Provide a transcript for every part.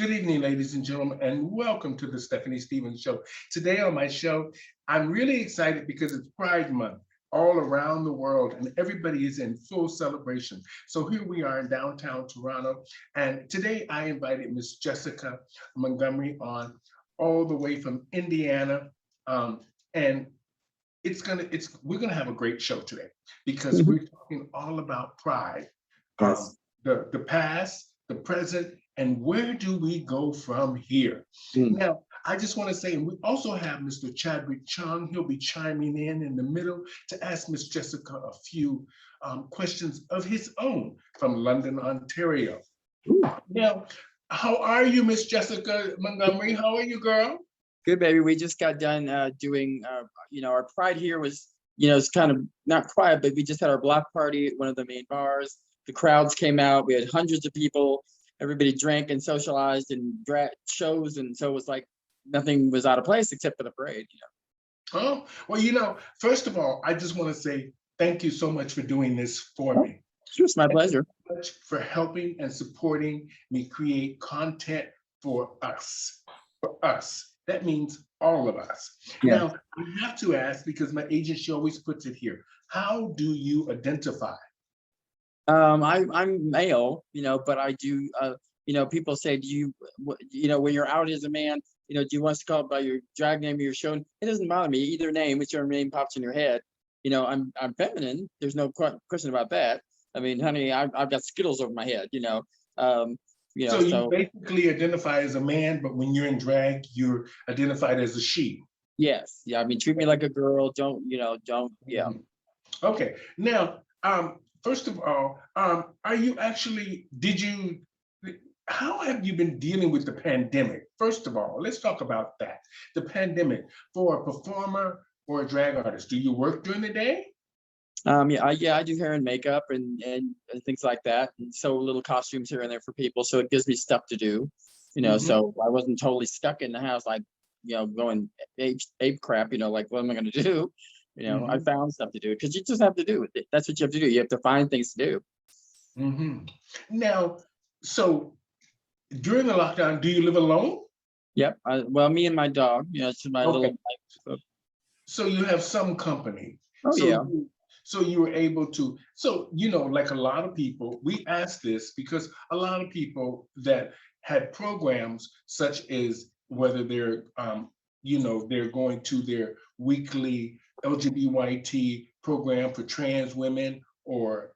Good evening, ladies and gentlemen, and welcome to the Stephanie Stevens Show. Today on my show, I'm really excited because it's Pride Month all around the world, and everybody is in full celebration. So here we are in downtown Toronto, and today I invited Miss Jessica Montgomery on, all the way from Indiana, and we're gonna have a great show today because Mhm. we're talking all about pride, um, Yes. the past, the present, and where do we go from here? Mm. Now, I just want to say, and we also have Mr. Chadwick Chung. He'll be chiming in the middle to ask Miss Jessica a few questions of his own from London, Ontario. Ooh. Now, how are you, Miss Jessica Montgomery? How are you, girl? Good, baby. We just got done doing, our pride here was, it's kind of not quiet, but we just had our block party at one of the main bars. The crowds came out. We had hundreds of people. Everybody drank and socialized and shows, and so it was like nothing was out of place except for the parade. Oh, well, first of all, I just want to say thank you so much for doing this for Oh, me. sure, it's my Thank pleasure. you much for helping and supporting me create content for us. For us. That means all of us. Yeah. Now, I have to ask because my agent, she always puts it here. How do you identify? I'm male, but I do. People say, do you, when you're out as a man, do you want us to call it by your drag name or your show? It doesn't bother me either name, whichever name pops in your head. I'm feminine. There's no question about that. I mean, honey, I've got Skittles over my head. Um, So you so basically identify as a man, but when you're in drag, you're identified as a she. yes, yeah. I mean, treat me like a girl. Don't. Yeah. Mhm. Okay. Now, first of all, are you actually, how have you been dealing with the pandemic? First of all, let's talk about that. The pandemic for a performer or a drag artist. Do you work during the day? I do hair and makeup and things like that, and sew little costumes here and there for people. So it gives me stuff to do, Mhm. So I wasn't totally stuck in the house, like going ape crap. Like what am I going to do? I Mhm. found stuff to do because you just have to do it. That's what you have to do. You have to find things to do. Mhm. Now, so during the lockdown, do you live alone? Yep. Well, me and my dog. It's my Okay. little. So you have some company. Oh So yeah. you were able to, like a lot of people, we asked this because a lot of people that had programs such as whether they're going to their weekly LGBT program for trans women or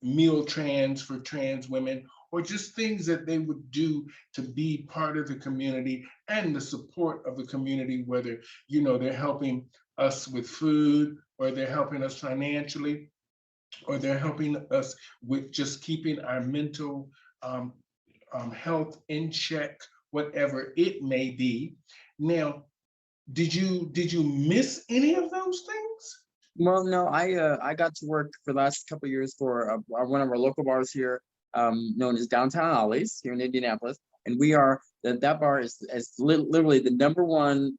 meal trans for trans women, or just things that they would do to be part of the community and the support of the community, whether they're helping us with food, or they're helping us financially, or they're helping us with just keeping our mental um, health in check, whatever it may be. Now, did you miss any of those things? Well, no, I got to work for the last couple of years for one of our local bars here, known as Downtown Ollie's here in Indianapolis, and that bar is literally the number one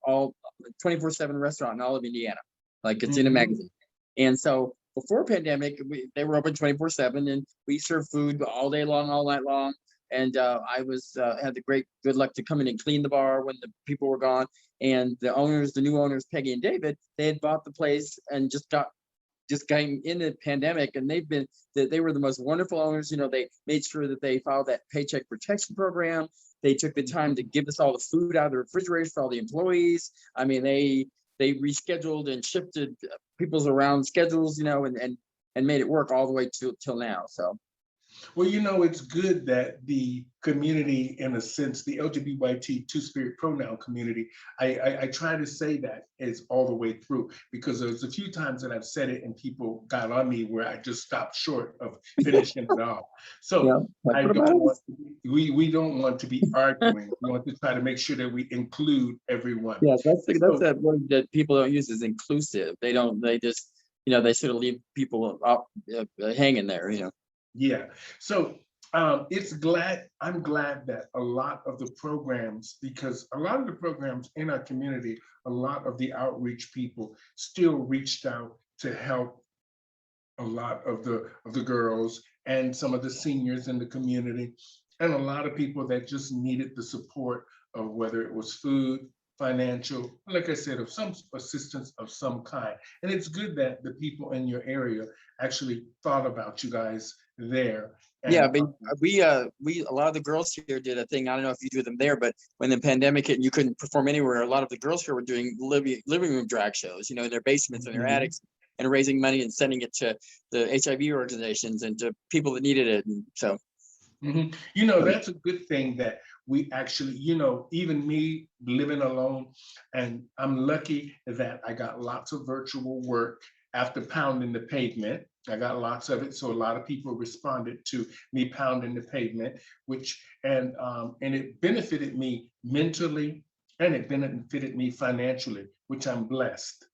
all 24/7 restaurant in all of Indiana. Like it's in a Mhm. magazine, and so before pandemic, they were open 24/7, and we served food all day long, all night long. And I was had the good luck to come in and clean the bar when the people were gone, and the new owners, Peggy and David, they had bought the place and just came in the pandemic, and they were the most wonderful owners. They made sure that they followed that paycheck protection program. They took the time to give us all the food out of the refrigerators for all the employees. I mean, they rescheduled and shifted people's around schedules, and made it work all the way till now. So Well, it's good that the community, in a sense, the LGBT two-spirit pronoun community, I try to say that is all the way through, because there's a few times that I've said it and people got on me where I just stopped short of finishing it off. yeah, So that's I what don't about it want is. we don't want to be arguing. We want to try to make sure that we include everyone. Yeah, that's So that word that people don't use is inclusive. They don't. They just they sort of leave people up, hanging there. yeah. So I'm glad that a lot of the programs, because a lot of the programs in our community, a lot of the outreach people still reached out to help a lot of the girls and some of the seniors in the community. and a lot of people that just needed the support of whether it was food, financial, like I said, of some assistance of some kind. And it's good that the people in your area actually thought about you guys there. Yeah, And but we a lot of the girls here did a thing. I don't know if you do them there, but when the pandemic hit and you couldn't perform anywhere, a lot of the girls here were doing living room drag shows, in their basements and their Mhm. attics, and raising money and sending it to the HIV organizations and to people that needed it. And so, That's a good thing that we actually, even me living alone, and I'm lucky that I got lots of virtual work after pounding the pavement. I got lots of it, so a lot of people responded to me pounding the pavement, and it benefited me mentally, and it benefited me financially, which I'm blessed.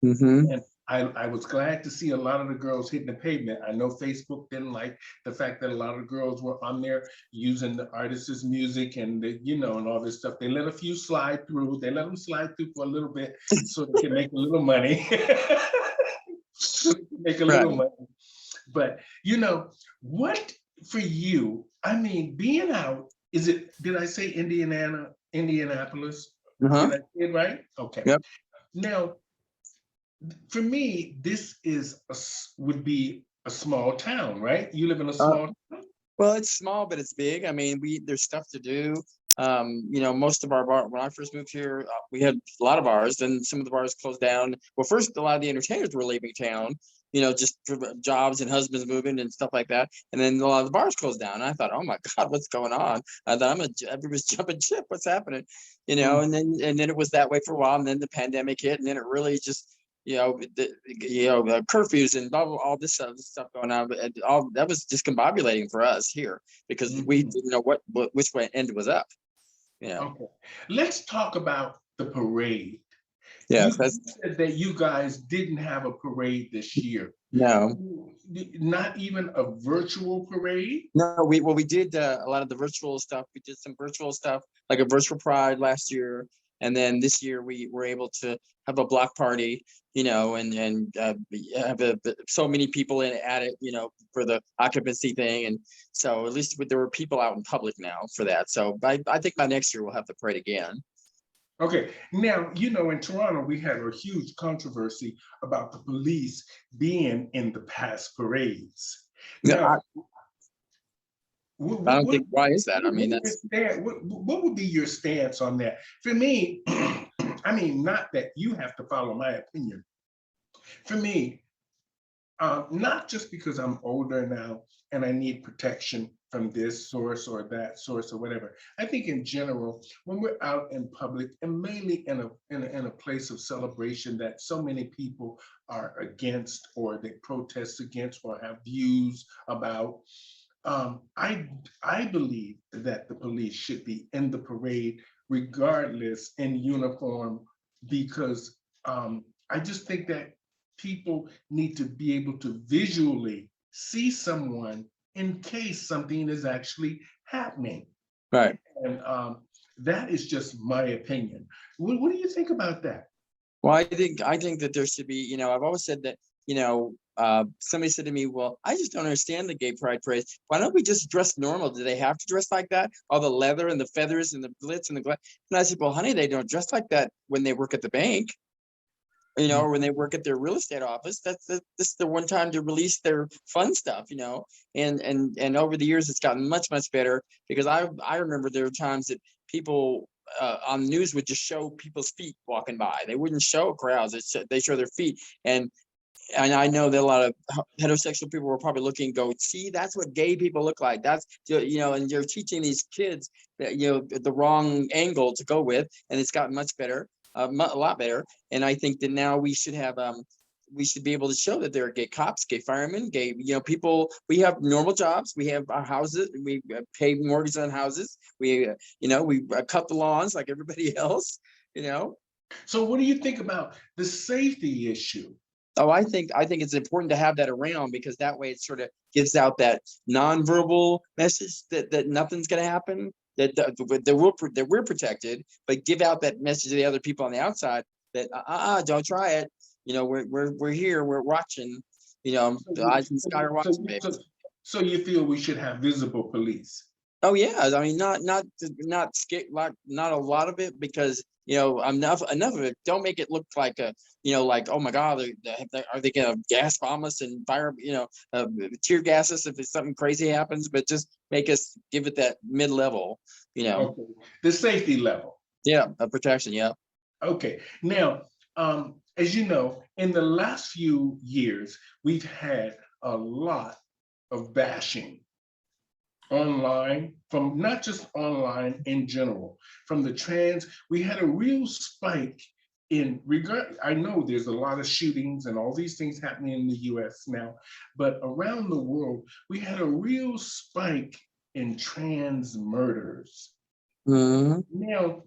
mhm. And I was glad to see a lot of the girls hitting the pavement. I know Facebook didn't like the fact that a lot of girls were on there using the artist's music and and all this stuff. They let a few slide through. They let them slide through for a little bit so they can make a little money. So they can make a little Right. money. But what for you? I mean, being out, did I say Indianapolis? Uh-huh. Did I say it right? Okay. Yep. Now, for me, this would be a small town, right? You live in a Uh, small town? well, it's small, but it's big. I mean, there's stuff to do. Most of our when I first moved here, we had a lot of bars. Then some of the bars closed down. Well, first, a lot of the entertainers were leaving town. Just for jobs and husbands moving and stuff like that. And then a lot of the bars closed down. And I thought, oh my God, what's going on? I thought everybody's jumping ship. What's happening? Mm. And then it was that way for a while. And then the pandemic hit, and then it really just curfews and blah, blah, all this stuff going on. But all that was discombobulating for us here because we Mhm. didn't know which way end was up. You know, Okay. Let's talk about the parade. yes, You that's said that you guys didn't have a parade this year. no, Not even a virtual parade? no. We did a lot of the virtual stuff. We did some virtual stuff like a virtual Pride last year, and then this year we were able to have a block party. And have so many people at it. For the occupancy thing, and so at least there were people out in public now for that. So I think by next year we'll have the parade again. Okay. Now, in Toronto, we had a huge controversy about the police being in the past parades. No, Now, I what, don't what, think. Why is that? I what mean, would your that's stand, what would be your stance on that? For me, I mean, not that you have to follow my opinion. For me, not just because I'm older now and I need protection from this source or that source or whatever. I think in general, when we're out in public and mainly in a place of celebration that so many people are against or they protest against or have views about, I believe that the police should be in the parade regardless in uniform because I just think that people need to be able to visually see someone in case something is actually happening. right. And that is just my opinion. What do you think about that? Well, I think that there should be. I've always said that. Somebody said to me, "Well, I just don't understand the gay pride parade. Why don't we just dress normal? Do they have to dress like that? All the leather and the feathers and the glitz and the glass?" And I said, "Well, honey, they don't dress like that when they work at the bank. Or when they work at their real estate office. This is the one time to release their fun stuff. And over the years, it's gotten much much better because I remember there were times that people on the news would just show people's feet walking by. They wouldn't show crowds. They show their feet. And I know that a lot of heterosexual people were probably looking and go, see, that's what gay people look like. And you're teaching these kids that, the wrong angle to go with. And it's gotten much better, a lot better. And I think that now we should be able to show that there are gay cops, gay firemen, gay, people. We have normal jobs. We have our houses. We pay mortgages on houses. We cut the lawns like everybody else, you know. So what do you think about the safety issue? Oh, I think it's important to have that around because that way it sort of gives out that nonverbal message that nothing's going to happen, that we're protected, but give out that message to the other people on the outside that don't try it. We're here, we're watching. So The you, eyes in the so sky you, are so watching, you baby. so- so you feel we should have visible police? Oh yeah, I mean, not a lot of it, because enough of it. Don't make it look like like, oh my God, are they gonna gas bomb us and fire, tear gas us if it's something crazy happens? But just make us give it that mid level, Okay, the safety level. yeah, of protection. Yeah. Okay, now, as you know, in the last few years, we've had a lot of bashing online, from not just online in general, from the trans. We had a real spike in regard. I know there's a lot of shootings and all these things happening in the US now, but around the world, we had a real spike in trans murders. Mhm. Now,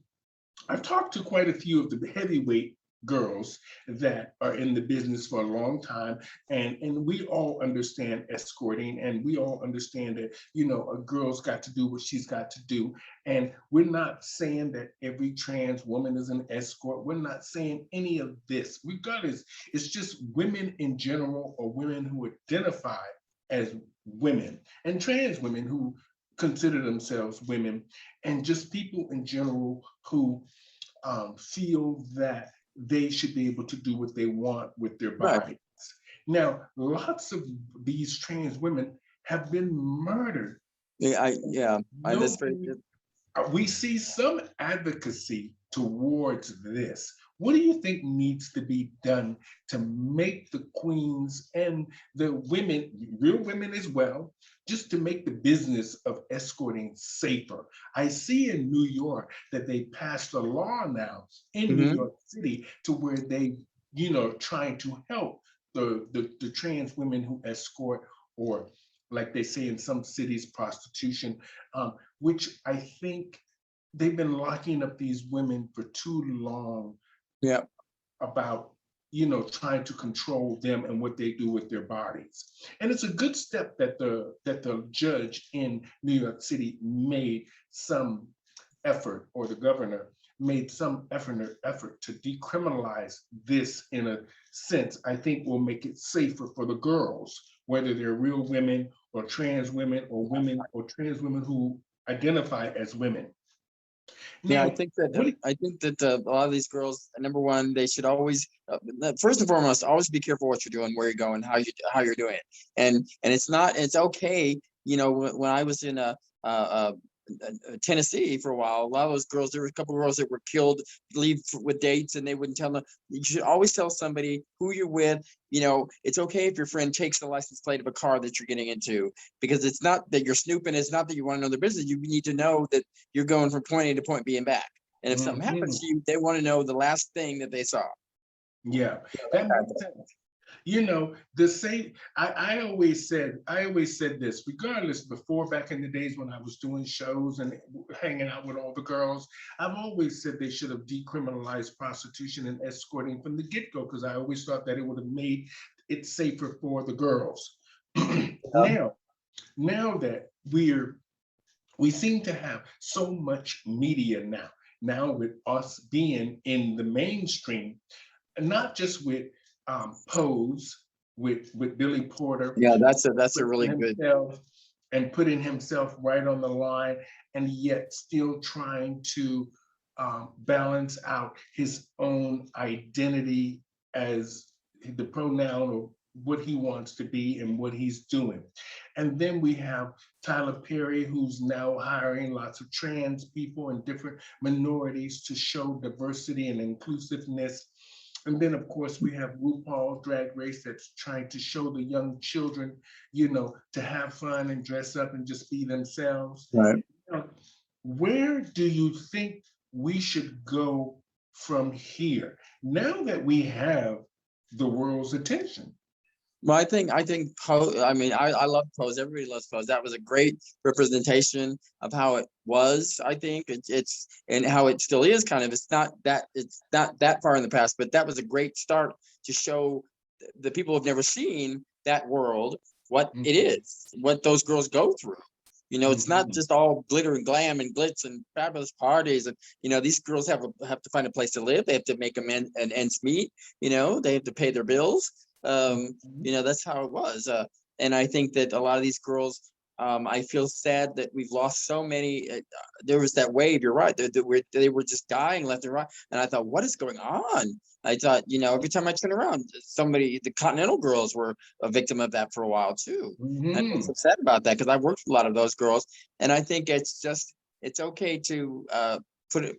I've talked to quite a few of the heavyweight girls that are in the business for a long time, and we all understand escorting, and we all understand that, a girl's got to do what she's got to do. And we're not saying that every trans woman is an escort. We're not saying any of this. Regardless, it's just women in general, or women who identify as women, and trans women who consider themselves women, and just people in general who feel that they should be able to do what they want with their Right. bodies. Now, lots of these trans women have been murdered. Yeah, No, we see some advocacy towards this. What do you think needs to be done to make the queens and the women, real women as well, just to make the business of escorting safer? I see in New York that they passed a law now in New Mhm. York City to where they, trying to help the trans women who escort, or like they say in some cities, prostitution, which I think they've been locking up these women for too long Yeah. about, trying to control them and what they do with their bodies. And it's a good step that the judge in New York City made some effort, or the governor made some effort to decriminalize this. In a sense, I think will make it safer for the girls, whether they're real women or trans women, or women or trans women who identify as women. Yeah, Now, what? I think that a lot of these girls, number one, they should always, first and foremost, always be careful what you're doing, where you're going, how you're doing it, and it's okay. When I was in Tennessee for a while, a lot of those girls, there were a couple of girls that were killed, leave with dates, and they wouldn't tell them. You should always tell somebody who you're with. It's okay if your friend takes the license plate of a car that you're getting into, because it's not that you're snooping. It's not that you want to know their business. You need to know that you're going from point A to point B and back. And if something happens Mhm. to you, they want to know the last thing that they saw. Yeah, that makes sense. The same. I always said this, regardless. Before, back in the days when I was doing shows and hanging out with all the girls, I've always said they should have decriminalized prostitution and escorting from the get-go, because I always thought that it would have made it safer for the girls. now, now that we seem to have so much media now. Now, with us being in the mainstream, and not just with Pose, with Billy Porter, Yeah, that's a putting really good. himself putting himself right on the line, and yet still trying to balance out his own identity as the pronoun, or what he wants to be and what he's doing. And then we have Tyler Perry, who's now hiring lots of trans people and different minorities to show diversity and inclusiveness. And then, of course, we have RuPaul's Drag Race, that's trying to show the young children, to have fun and dress up and just be themselves. Right. Now, where do you think we should go from here, now that we have the world's attention? Well, I think Pose. I mean, I love Pose. Everybody loves Pose. That was a great representation of how it was. I think it's and how it still is. Kind of. It's not that far in the past, but that was a great start to show the people who've never seen that world what it Mhm, is, what those girls go through. It's not mhm, just all glitter and glam and glitz and fabulous parties. And these girls have to find a place to live. They have to make an ends meet. They have to pay their bills. mhm, That's how it was. And I think that a lot of these girls, I feel sad that we've lost so many. There was that wave. You're right. They were just dying left and right. And I thought, what is going on? I thought, every time I turn around, the Continental girls were a victim of that for a while too. I was Mhm. upset about that because I worked with a lot of those girls, and I think it's okay to put it,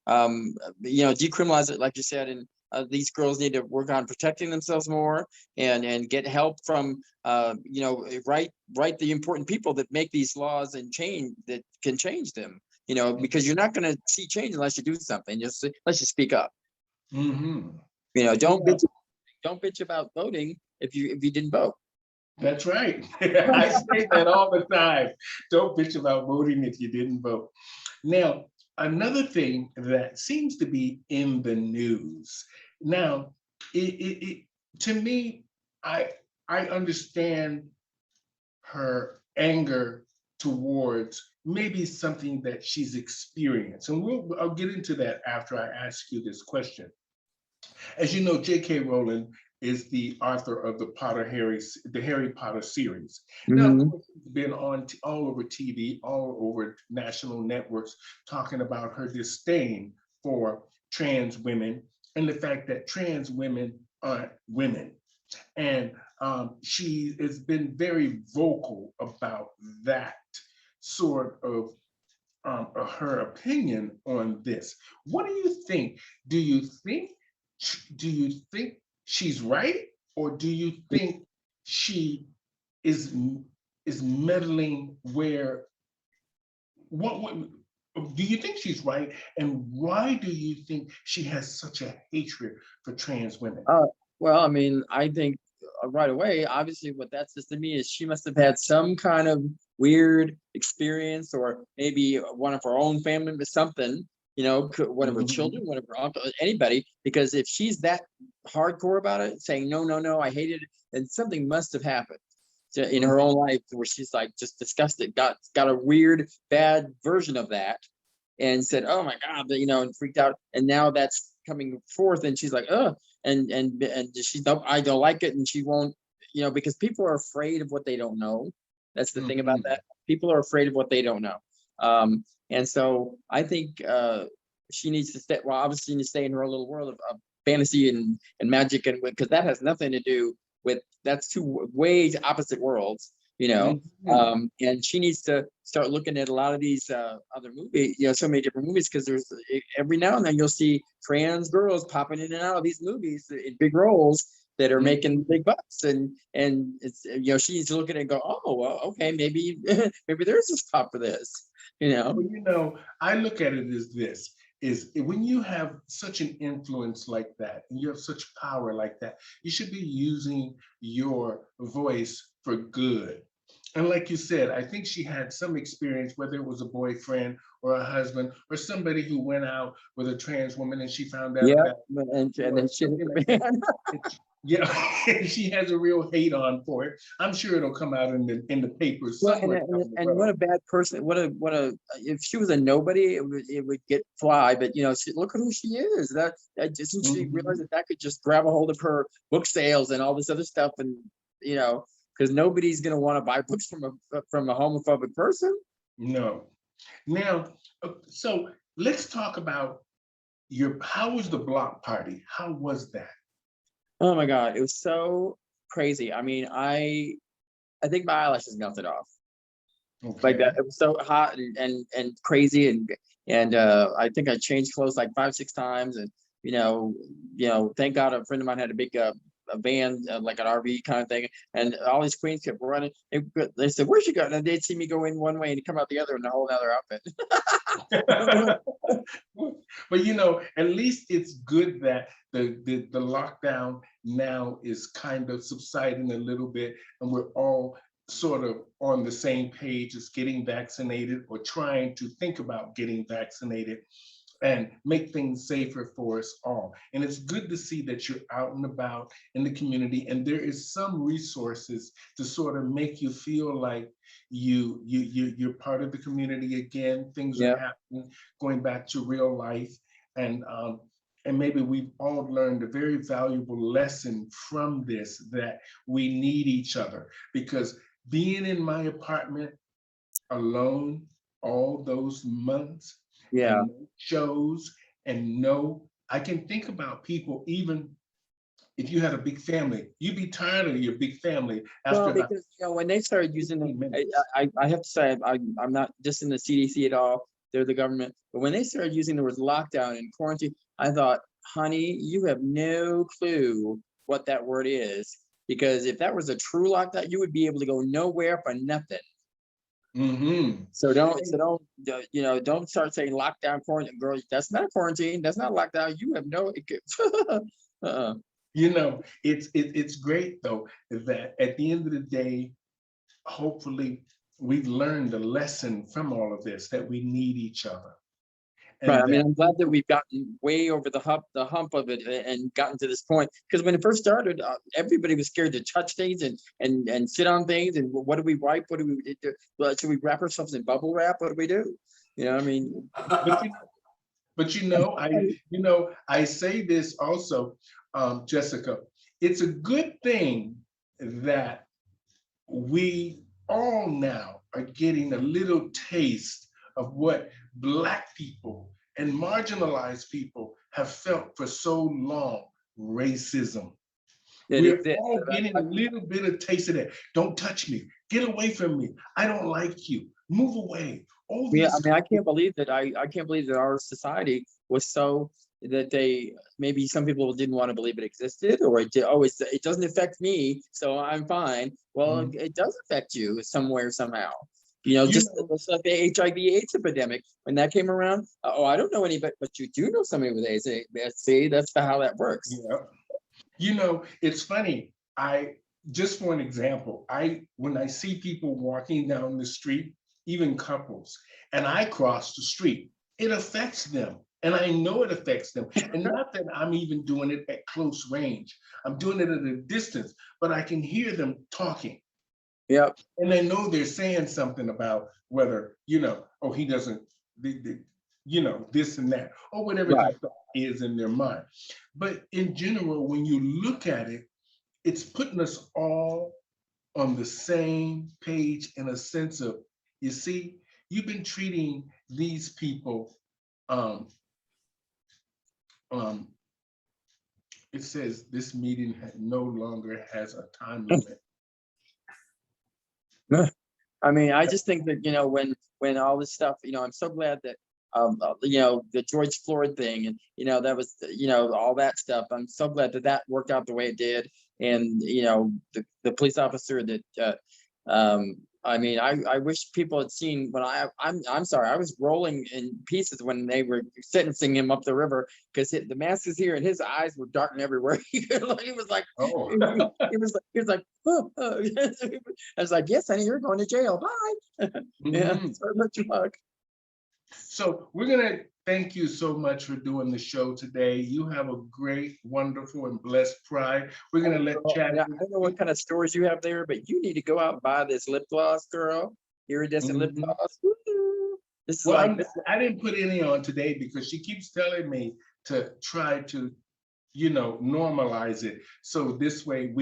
decriminalize it, like you said, and these girls need to work on protecting themselves more and get help from right the important people that make these laws and change that can change them. Because you're not going to see change unless you do something. Let's just speak up. Mhm. Don't Yeah, bitch about voting if you didn't vote. that's right. I say that all the time. Don't bitch about voting if you didn't vote. Now, another thing that seems to be in the news now, it to me, I I understand her anger towards maybe something that she's experienced, and I'll get into that after I ask you this question. As you know, J.K. Rowling is the author of the Harry Potter series. Now, of Mm-hmm. course, she's been on all over TV, all over national networks, talking about her disdain for trans women and the fact that trans women aren't women. And she has been very vocal about that sort of her opinion on this. What do you think? Do you think do you think she's right, or do you think she is is meddling where what do you think she's right, and why do you think she has such a hatred for trans women? Well, I mean, I think right away, obviously, what that says to me is she must have had some kind of weird experience, or maybe one of her own family members, something, one of her children, Mhm. one of her uncle, anybody, because if she's that hardcore about it, saying, no, no, no, I hated it, then something must have happened in her own Mhm. life where she's like just disgusted, got a weird, bad version of that and said, "Oh my God," and freaked out. And now that's coming forth, and she's like, "Oh," and she's no, I don't like it, and she won't, because people are afraid of what they don't know. That's the thing about that. Mhm. People are afraid of what they don't know, and so I think she needs to stay. Well, obviously, she needs to stay in her little world of fantasy and magic, and because that has nothing to do with that's two way opposite worlds. Mhm. And she needs to start looking at a lot of these other movies, so many different movies, because there's every now and then you'll see trans girls popping in and out of these movies in big roles that are making Mhm. big bucks, and it's she needs to look at it and go, oh, well, okay, maybe maybe there's a spot for this, you know. Well, I look at it as this is when you have such an influence like that and you have such power like that, you should be using your voice for good. And like you said, I think she had some experience, whether it was a boyfriend or a husband or somebody who went out with a trans woman and she found out Yeah, that, and then shit hit something like the that. fan. Yeah, she has a real hate on for it. I'm sure it'll come out in the papers Well, somewhere down the and what road. a bad person! What a if she was a nobody, it would get fly. But look at who she is. That doesn't she realize Mhm. that could just grab a hold of her book sales and all this other stuff, and because nobody's gonna want to buy books from a homophobic person. No. Now, so let's talk about how was the block party? How was that? Oh my God, it was so crazy. I mean, I think my eyelashes melted off. Like that, Okay. it was so hot and crazy, and I think I changed clothes like 5 6 times, and thank God a friend of mine had a big a van, like an RV kind of thing, and all these queens kept running. They said, "Where's she going?" And they'd see me go in one way and come out the other in a whole other outfit. But at least it's good that the lockdown now is kind of subsiding a little bit, and we're all sort of on the same page as getting vaccinated or trying to think about getting vaccinated and make things safer for us all. And it's good to see that you're out and about in the community, and there is some resources to sort of make you feel like you're part of the community again. Things are Yeah, happening, going back to real life, and maybe we've all learned a very valuable lesson from this, that we need each other, because being in my apartment alone all those months Yeah. and no shows and no, I can think about people, even if you had a big family, you'd be tired of your big family Well, after about because when they started using 15 them, minutes. I have to say I'm not dissing the CDC at all. They're the government, but when they started using the words lockdown and quarantine, I thought, honey, you have no clue what that word is. Because if that was a true lockdown, you would be able to go nowhere for nothing. Mhm. So don't don't start saying lockdown, quarantine, girl. That's not quarantine. That's not lockdown. You have no. uh-uh. You know, it's great though that at the end of the day, hopefully we've learned a lesson from all of this, that we need each other. Right. And I mean, that I'm glad that we've gotten way over the hump of it and gotten to this point. Because when it first started, everybody was scared to touch things and sit on things. And what do we wipe? What do we do? Well, should we wrap ourselves in bubble wrap? What do we do? I mean, but I say this also, Jessica, it's a good thing that we all now are getting a little taste of what Black people and marginalized people have felt for so long: racism. it We're exists. all getting a little bit of taste of that. Don't touch me. Get away from me. I don't like you. Move away. All Yeah, I these. mean, I can't believe that our society was so that maybe some people didn't want to believe it existed, or it doesn't affect me, so I'm fine. Well, Mhm. it does affect you somewhere, somehow. You Just know, like the HIV/AIDS epidemic when that came around. Oh, I don't know anybody, but you do know somebody with AIDS. See, that's how that works. yeah. It's funny. Just for an example, when I see people walking down the street, even couples, and I cross the street, it affects them. And I know it affects them. And not that I'm even doing it at close range. I'm doing it at a distance, but I can hear them talking. Yep. And I know they're saying something about whether, oh, he doesn't, this and that, or whatever the Right. thought is in their mind. But in general, when you look at it, it's putting us all on the same page in a sense of, you see, you've been treating these people, um, um, it says this meeting no longer has a time limit. I mean, I just think that when all this stuff, I'm so glad that the George Floyd thing, and that was all that stuff. I'm so glad that worked out the way it did, and the police officer that I mean, I wish people had seen when I'm sorry, I was rolling in pieces when they were sentencing him up the river, because the mask is here and his eyes were darting everywhere. He was like, Oh. oh. I was like, yes, honey, you're going to jail. Bye. Yeah, Mhm. sorry about your hug. So we're going to thank you so much for doing the show today. You have a great, wonderful, and blessed Pride. We're going to let Girl, Chad. I don't know what kind of stores you have there, but you need to go out and buy this lip gloss, girl. Iridescent lip Mhm. gloss. Woo-hoo. This is Well, like this. I didn't put any on today because she keeps telling me to try to, normalize it. So this way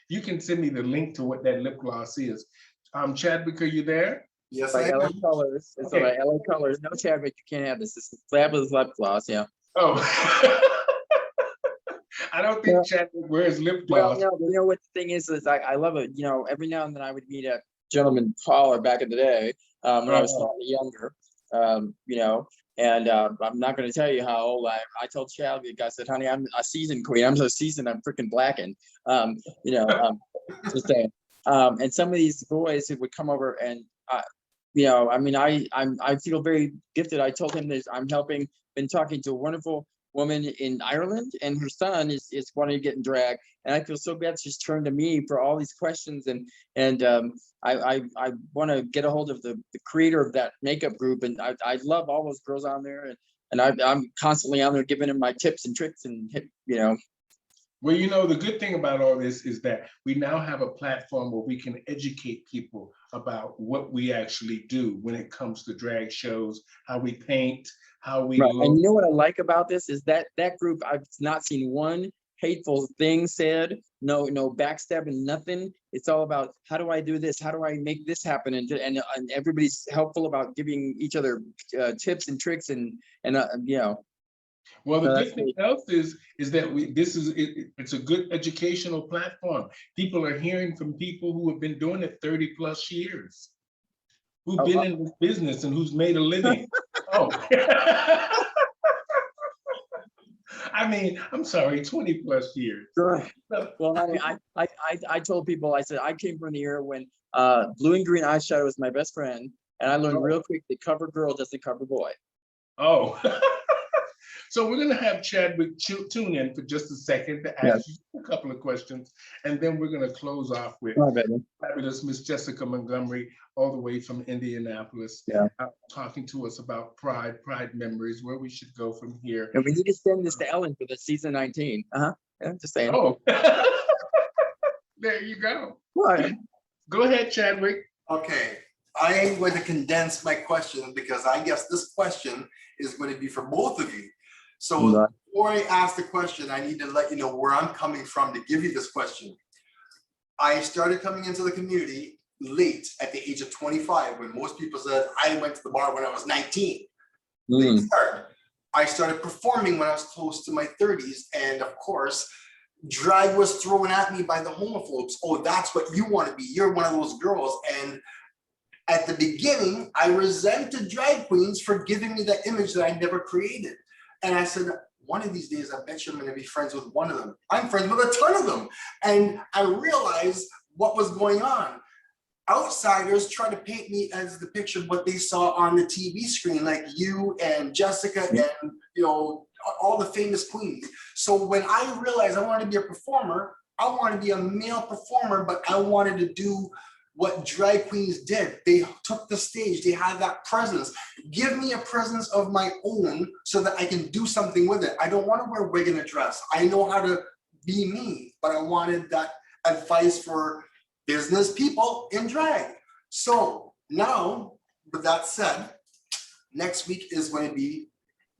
you can send me the link to what that lip gloss is. Chadwick, are you there? Yes, By I LA am. Colors. It's Okay. by LA Colors. No, Chadwick, you can't have this. This is fabulous lip gloss. Yeah. Oh. I don't Yeah. think Chadwick wears lip Well, gloss. what the thing is I love it. Every now and then I would meet a gentleman caller back in the day, when I was slightly younger. And I'm not going to tell you how old I told Chadwick, I said, honey, I'm a seasoned queen. I'm so seasoned, I'm freaking blackened. Just saying. And some of these boys who would come over and, I mean, I feel very gifted. I told him that been talking to a wonderful woman in Ireland, and her son is wanting to get in drag. And I feel so bad she's turned to me for all these questions. And I want to get a hold of the creator of that makeup group. And I love all those girls on there. And I'm constantly on there giving them my tips and tricks and. Well, the good thing about all this is that we now have a platform where we can educate people about what we actually do when it comes to drag shows, how we paint, how we Right. look. And you know what I like about this is that group, I've not seen one hateful thing said, no backstabbing, nothing. it's all about how do I do this? How do I make this happen? And everybody's helpful about giving each other tips and tricks and you know. Well, the So good that's thing really else is that it's a good educational platform. People are hearing from people who have been doing it 30 plus years, who've oh, been in this business and who's made a living. Oh, I mean, I'm sorry, 20 plus years. sure. So, Well, I told people, I said I came from the era when blue and green eyeshadow was my best friend, and I learned real quick that cover girl doesn't cover boy. oh. So we're going to have Chadwick tune in for just a second to Yeah. ask you a couple of questions, and then we're going to close off with All right, baby. fabulous Miss Jessica Montgomery, all the way from Indianapolis, Yeah. talking to us about pride memories, where we should go from here. And we need to send this to Ellen for the season 19. Yeah, just saying. Oh, there you go. What? Go ahead, Chadwick. Okay, I am going to condense my question because I guess this question is going to be for both of you. So Right. before I ask the question, I need to let you know where I'm coming from to give you this question. I started coming into the community late at the age of 25, when most people said I went to the bar when I was 19. Late start. I started performing when I was close to my 30s, and of course, drag was thrown at me by the homophobes. Oh, that's what you want to be. You're one of those girls. And at the beginning, I resented drag queens for giving me that image that I never created. And I said, one of these days, I bet you I'm going to be friends with one of them. I'm friends with a ton of them. And I realized what was going on. Outsiders try to paint me as the picture of what they saw on the TV screen, like you and Jessica and, you know, all the famous queens. So when I realized I wanted to be a performer, I wanted to be a male performer, but I wanted to do what drag queens did. They took the stage, they had that presence. Give me a presence of my own so that I can do something with it. I don't want to wear a wig and a dress. I know how to be me, but I wanted that advice for business people in drag. So now, with that said, next week is going to be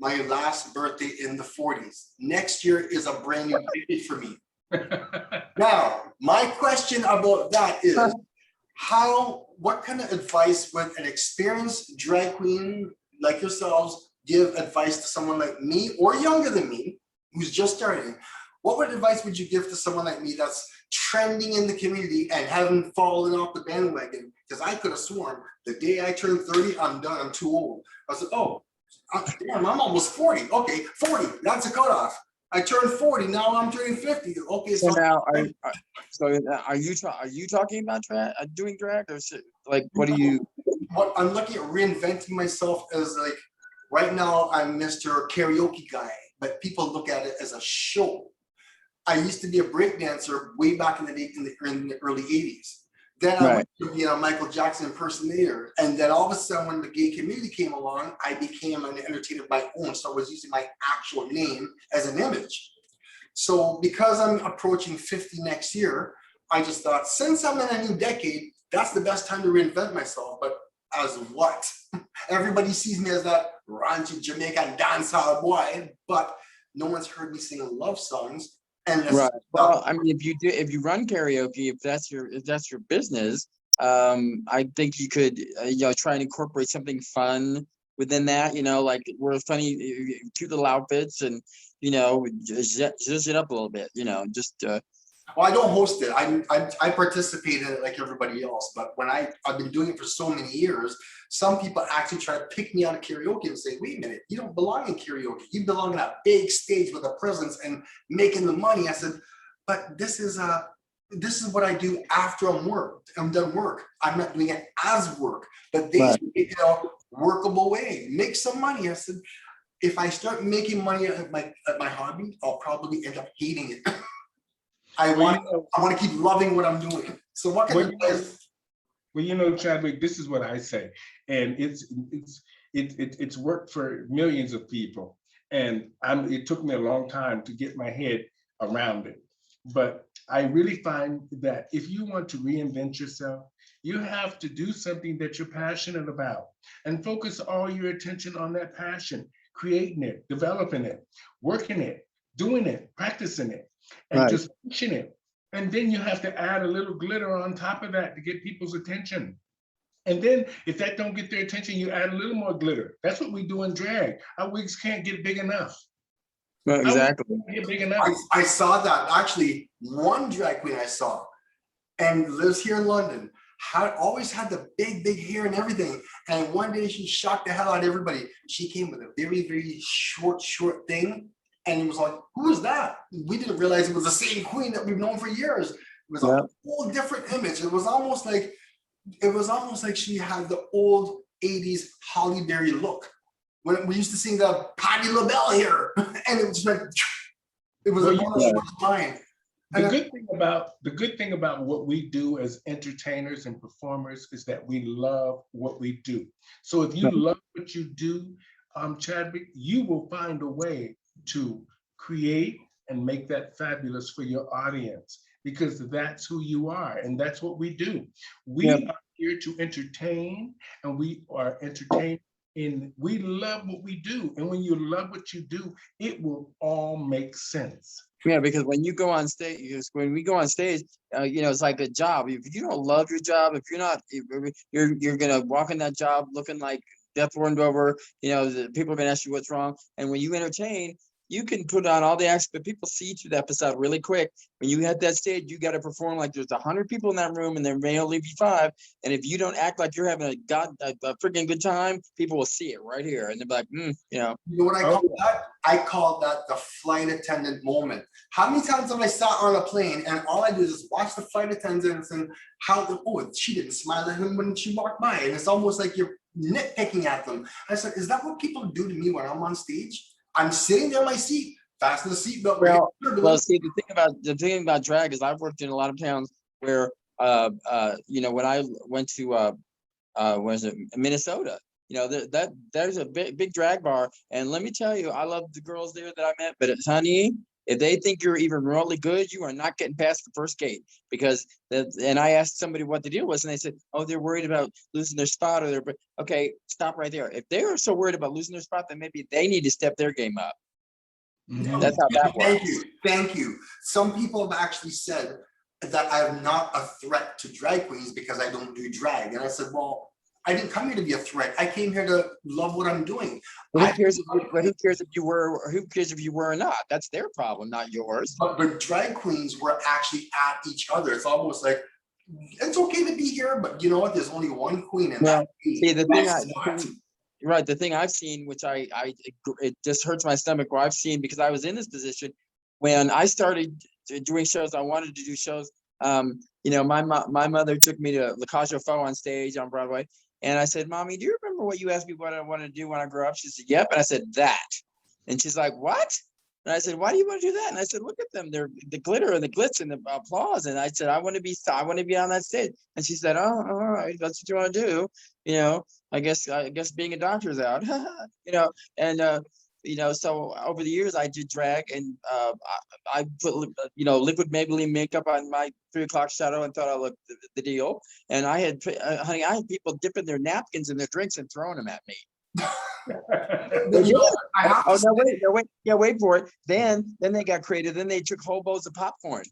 my last birthday in the 40s. Next year is a brand new decade for me. Now, my question about that is, what kind of advice would an experienced drag queen like yourselves give advice to someone like me or younger than me who's just starting? What advice would you give to someone like me that's trending in the community and haven't fallen off the bandwagon? Because I could have sworn the day I turned 30, I'm done, I'm too old. I said, oh, damn, I'm almost 40. Okay, 40, that's a cutoff. I turned 40, now I'm turning 50. Okay, So now, are you talking about doing drag, or like what do you? What I'm looking at reinventing myself as, like, right now I'm Mr. Karaoke guy, but people look at it as a show. I used to be a break dancer way back in the day, in the early 80s. Then I went to be a Michael Jackson impersonator. And then all of a sudden, when the gay community came along, I became an entertainer of my own. So I was using my actual name as an image. So because I'm approaching 50 next year, I just thought, since I'm in a new decade, that's the best time to reinvent myself. But as what? Everybody sees me as that raunchy Jamaican dancehall boy, but no one's heard me sing love songs. And right. Well, I mean, if you run karaoke, if that's your business, I think you could try and incorporate something fun within that. Like we're funny, cute little outfits, and zhuzh it up a little bit. Well, I don't host it. I participate in it like everybody else. But when I've been doing it for so many years, some people actually try to pick me out of karaoke and say, wait a minute, you don't belong in karaoke. You belong on a big stage with a presence and making the money. I said, but this is what I do after I'm done work. I'm not doing it as work, but they make it a workable way, make some money. I said, if I start making money at my hobby, I'll probably end up hating it. I want to keep loving what I'm doing. So what can Well, Chadwick, this is what I say, and it's worked for millions of people, and it took me a long time to get my head around it. But I really find that if you want to reinvent yourself, you have to do something that you're passionate about and focus all your attention on that passion, creating it, developing it, working it, doing it, practicing it, and just pushing it And then you have to add a little glitter on top of that to get people's attention. And then if that don't get their attention, you add a little more glitter. That's what we do in drag. Our wigs can't get big enough. Well, Our wigs exactly. can't get big enough. I saw that, actually, one drag queen I saw, and lives here in London, always had the big hair and everything. And one day she shocked the hell out of everybody. She came with a very short thing. And it was like, who is that? We didn't realize it was the same queen that we've known for years. It was Yeah. a whole different image. It was almost like she had the old 80s Holly Berry look. When we used to sing the Patti LaBelle here. And it was just like, it was Well, a short line. The good thing about what we do as entertainers and performers is that we love what we do. So if you love what you do, Chadwick, you will find a way to create and make that fabulous for your audience, because that's who you are and that's what we do. We are here to entertain, and we are entertained. We love what we do, and when you love what you do, it will all make sense. Yeah, because when you go on stage, when we go on stage, it's like a job. If you don't love your job, if you're not, you're gonna walk in that job looking like death warmed over. The people are gonna ask you what's wrong. And when you entertain, you can put on all the acts, but people see through that facade really quick. When you hit that stage, you got to perform like there's 100 people in that room, and there may only be 5. And if you don't act like you're having a freaking good time, people will see it right here, and they'll be like, You know what I call that? I call that the flight attendant moment. How many times have I sat on a plane and all I do is just watch the flight attendants and she didn't smile at him when she walked by, and it's almost like you're nitpicking at them. I said, is that what people do to me when I'm on stage? I'm sitting there in my seat, fasten the seatbelt. Well, see, the thing about drag is I've worked in a lot of towns where, when I went to, Minnesota, there's a big drag bar, and let me tell you, I love the girls there that I met, but honey, if they think you're even remotely good, you are not getting past the first gate, because and I asked somebody what the deal was, and they said, oh, they're worried about losing their spot, okay, stop right there. If they are so worried about losing their spot, then maybe they need to step their game up. That's how that works. Thank you. Some people have actually said that I'm not a threat to drag queens because I don't do drag. And I said, well, I didn't come here to be a threat. I came here to love what I'm doing. Well, who cares if you were, or who cares if you were or not? That's their problem, not yours. But drag queens were actually at each other. It's almost like, it's okay to be here, but you know what? There's only one queen in that. See, the thing I've seen, which it just hurts my stomach, where I've seen, because I was in this position when I started doing shows. I wanted to do shows. My mother took me to La Cage aux Folles on stage on Broadway. And I said, Mommy, do you remember what you asked me what I wanted to do when I grow up? She said, yep. And I said, that. And she's like, what? And I said, why do you want to do that? And I said, look at them. They're the glitter and the glitz and the applause. And I said, I want to be on that stage. And she said, oh, all right, that's what you want to do. I guess being a doctor is out, so over the years I did drag, and I put, liquid Maybelline makeup on my 3 o'clock shadow and thought I looked the deal. And I had people dipping their napkins in their drinks and throwing them at me. Wait for it. Then they got creative. Then they took whole bowls of popcorn.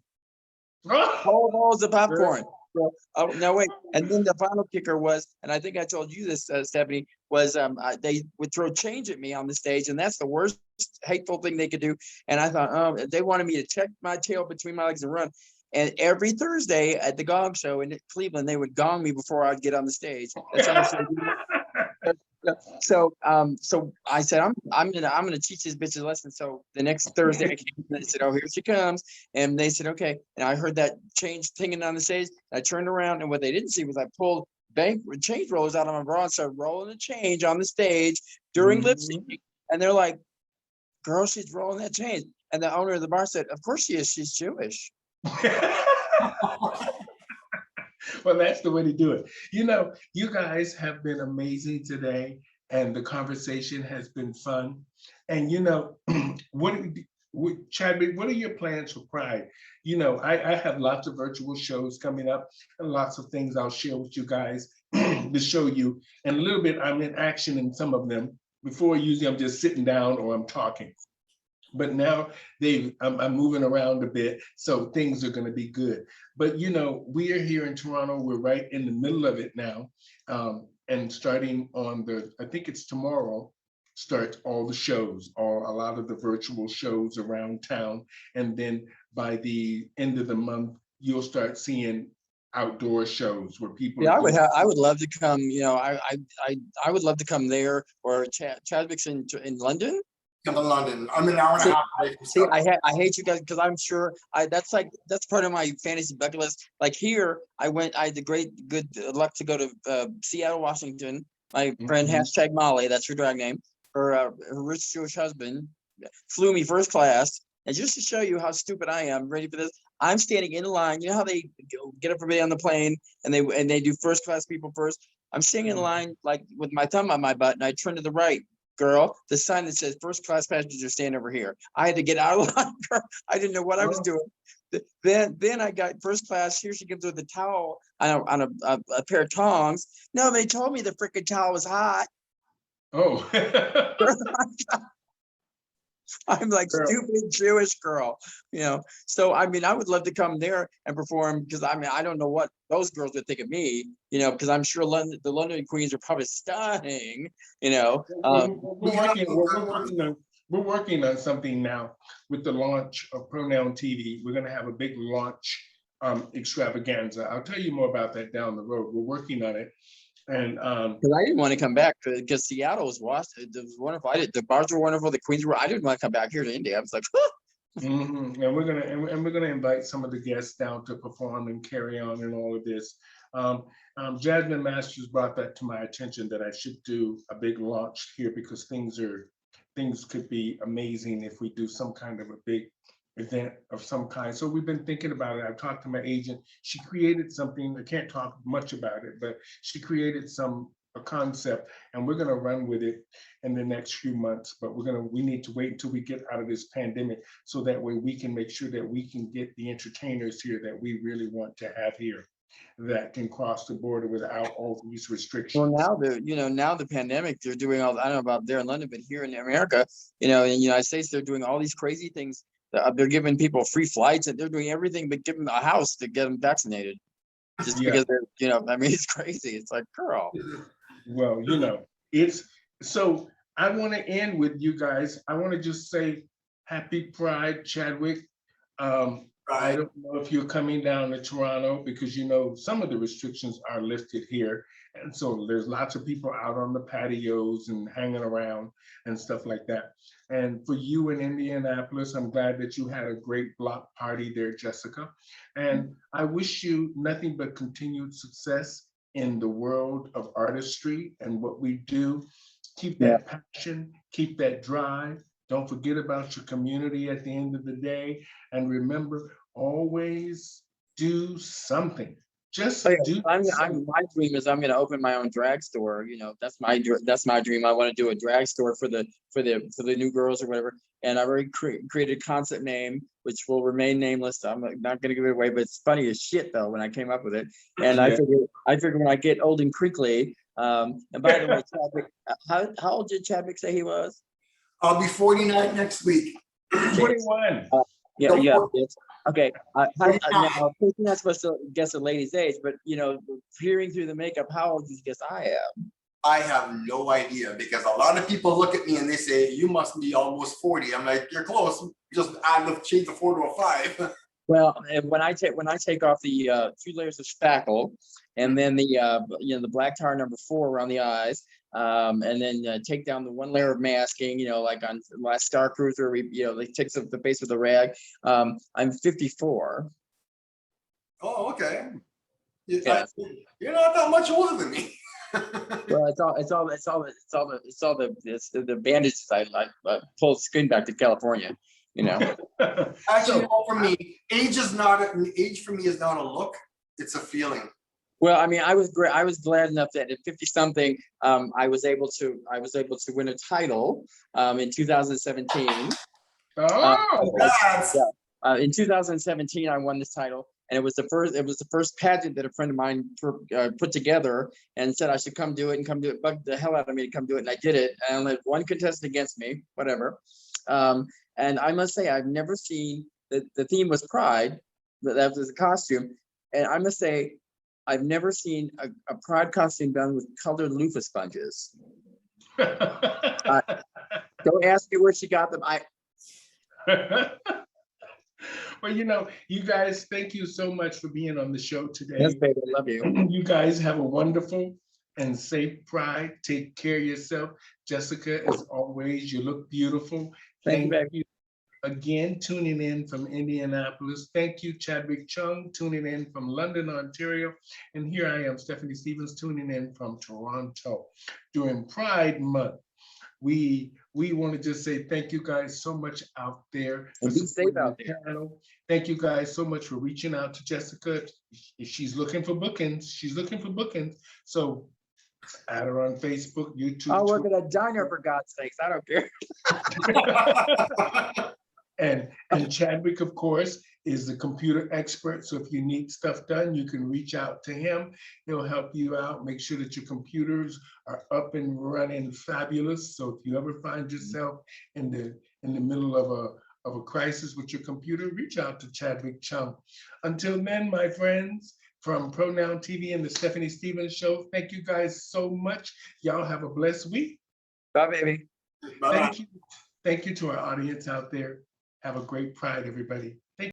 Whole bowls of popcorn. No, wait. And then the final kicker was, and I think I told you this, Stephanie, was they would throw change at me on the stage, and that's the worst hateful thing they could do. And I thought, they wanted me to check my tail between my legs and run. And every Thursday at the Gong Show in Cleveland, they would gong me before I'd get on the stage. That's how much So I said, I'm gonna teach these bitches a lesson. So the next Thursday, I came, and they said, oh, here she comes. And they said, okay. And I heard that change tinging on the stage. I turned around, and what they didn't see was I pulled change rollers out of my bra and started rolling the change on the stage during lip syncing. And they're like, girl, she's rolling that change. And the owner of the bar said, of course she is. She's Jewish. Well, that's the way to do it. You guys have been amazing today, and the conversation has been fun. And Chadwick, what are your plans for Pride? I have lots of virtual shows coming up, and lots of things I'll share with you guys to show you. And a little bit, I'm in action in some of them. Before, usually I'm just sitting down or I'm talking. But now I'm moving around a bit, so things are going to be good. But you know, we are here in Toronto. We're right in the middle of it now, and starting on I think it's tomorrow, starts all the shows, or a lot of the virtual shows around town, and then by the end of the month, you'll start seeing outdoor shows where people. Yeah, I would love to come. You know, I would love to come there, or Chadwick's in London. Come to London. I'm an hour and a half away from See, Scotland. I hate you guys because I'm sure that's part of my fantasy bucket list. Like here, I had the good luck to go to Seattle, Washington. My friend Mhm. #Molly, that's her drag name. Her rich Jewish husband flew me first class, and just to show you how stupid I am, ready for this, I'm standing in line. You know how they get everybody on the plane and they do first class people first. I'm standing in line like with my thumb on my butt, and I turn to the right. Girl, the sign that says first class passengers stand over here. I had to get out of line, girl. I didn't know what I was doing. Then I got first class. Here she comes with a towel on a pair of tongs. No, they told me the freaking towel was hot. Oh. I'm like Girl. stupid Jewish girl, you know. So I mean, I would love to come there and perform, because I mean, I don't know what those girls would think of me, you know, because I'm sure the London Queens are probably stunning, you know. We're working on something now with the launch of Pronoun TV. We're going to have a big launch extravaganza. I'll tell you more about that down the road. We're working on it. And because I didn't want to come back, because Seattle was wonderful. The bars were wonderful. The Queens were. I didn't want to come back here to India. I was like, and we're gonna invite some of the guests down to perform and carry on and all of this. Jasmine Masters brought that to my attention, that I should do a big launch here, because things could be amazing if we do some kind of a big event of some kind. So we've been thinking about it. I've talked to my agent. She created something. I can't talk much about it, but she created a concept, and we're going to run with it in the next few months. But we need to wait until we get out of this pandemic, so that way we can make sure that we can get the entertainers here that we really want to have here, that can cross the border without all these restrictions. well, now the pandemic, they're doing all. I don't know about there in London, but here in America, you know, in the United States, they're doing all these crazy things. They're giving people free flights, and they're doing everything but giving them a house to get them vaccinated, just because they're, you know, I mean, it's crazy. It's like, girl. Well, you know, it's so. I want to end with you guys. I want to just say happy Pride, Chadwick. I don't know if you're coming down to Toronto, because you know some of the restrictions are lifted here, and so there's lots of people out on the patios and hanging around and stuff like that. And for you in Indianapolis, I'm glad that you had a great block party there, Jessica. And I wish you nothing but continued success in the world of artistry and what we do. Keep that passion, keep that drive. Don't forget about your community at the end of the day. And remember, always do something. Just do something. My dream is I'm going to open my own drag store. You know, that's my dream. I want to do a drag store for the new girls or whatever. And I already created a concept name, which will remain nameless. I'm not going to give it away, but it's funny as shit though when I came up with it. And I figured when I get old and crinkly. And by the way, Chadwick, how old did Chadwick say he was? I'll be 49 next week. 21. Yeah. Okay. Now, I'm not supposed to guess a lady's age, but you know, peering through the makeup, how old do you guess I am? I have no idea, because a lot of people look at me and they say, you must be almost 40. I'm like, you're close. Just change the 4 to a 5. Well, when I take off the 2 layers of spackle, and then the black tar number 4 around the eyes, and then take down the 1 layer of masking, you know, like on last Star Cruiser, they takes up the base with the rag. I'm 54. Oh, okay. You're Yeah. not that much older than me. Well, it's all the bandages I pull the skin back to California, you know. Actually, for me, age for me is not a look; it's a feeling. Well, I mean, I was glad enough that at 50 something, I was able to win a title in 2017. In 2017, I won this title, and it was the first pageant that a friend of mine put together, and said I should come do it, bugged the hell out of me to come do it, and I did it. And I only had 1 contestant against me, whatever. And I must say, I've never seen, the theme was pride, but that was the costume. And I must say, I've never seen a pride costume done with colored loofah sponges. Don't ask me where she got them. Well, you guys, thank you so much for being on the show today. Yes, baby, I love you. You guys have a wonderful and safe Pride. Take care of yourself. Jessica, as always, you look beautiful. Thank you, baby. you again tuning in from Indianapolis. Thank you, Chadwick Chung, tuning in from London, Ontario. And here I am, Stephanie Stevens, tuning in from Toronto. During Pride Month, we want to just say thank you guys so much out there. And be safe out there. Thank you guys so much for reaching out to Jessica. If she's looking for bookings, So add her on Facebook, YouTube. I'll work at a diner for God's sakes. I don't care. And Chadwick, of course, is the computer expert. So if you need stuff done, you can reach out to him. He'll help you out, make sure that your computers are up and running fabulous. So if you ever find yourself in the middle of a crisis with your computer, reach out to Chadwick Chung. Until then, my friends, from Pronoun TV and the Stephanie Stevens Show, thank you guys so much. Y'all have a blessed week. Bye, baby. Bye-bye. Thank you. Thank you to our audience out there. Have a great Pride, everybody.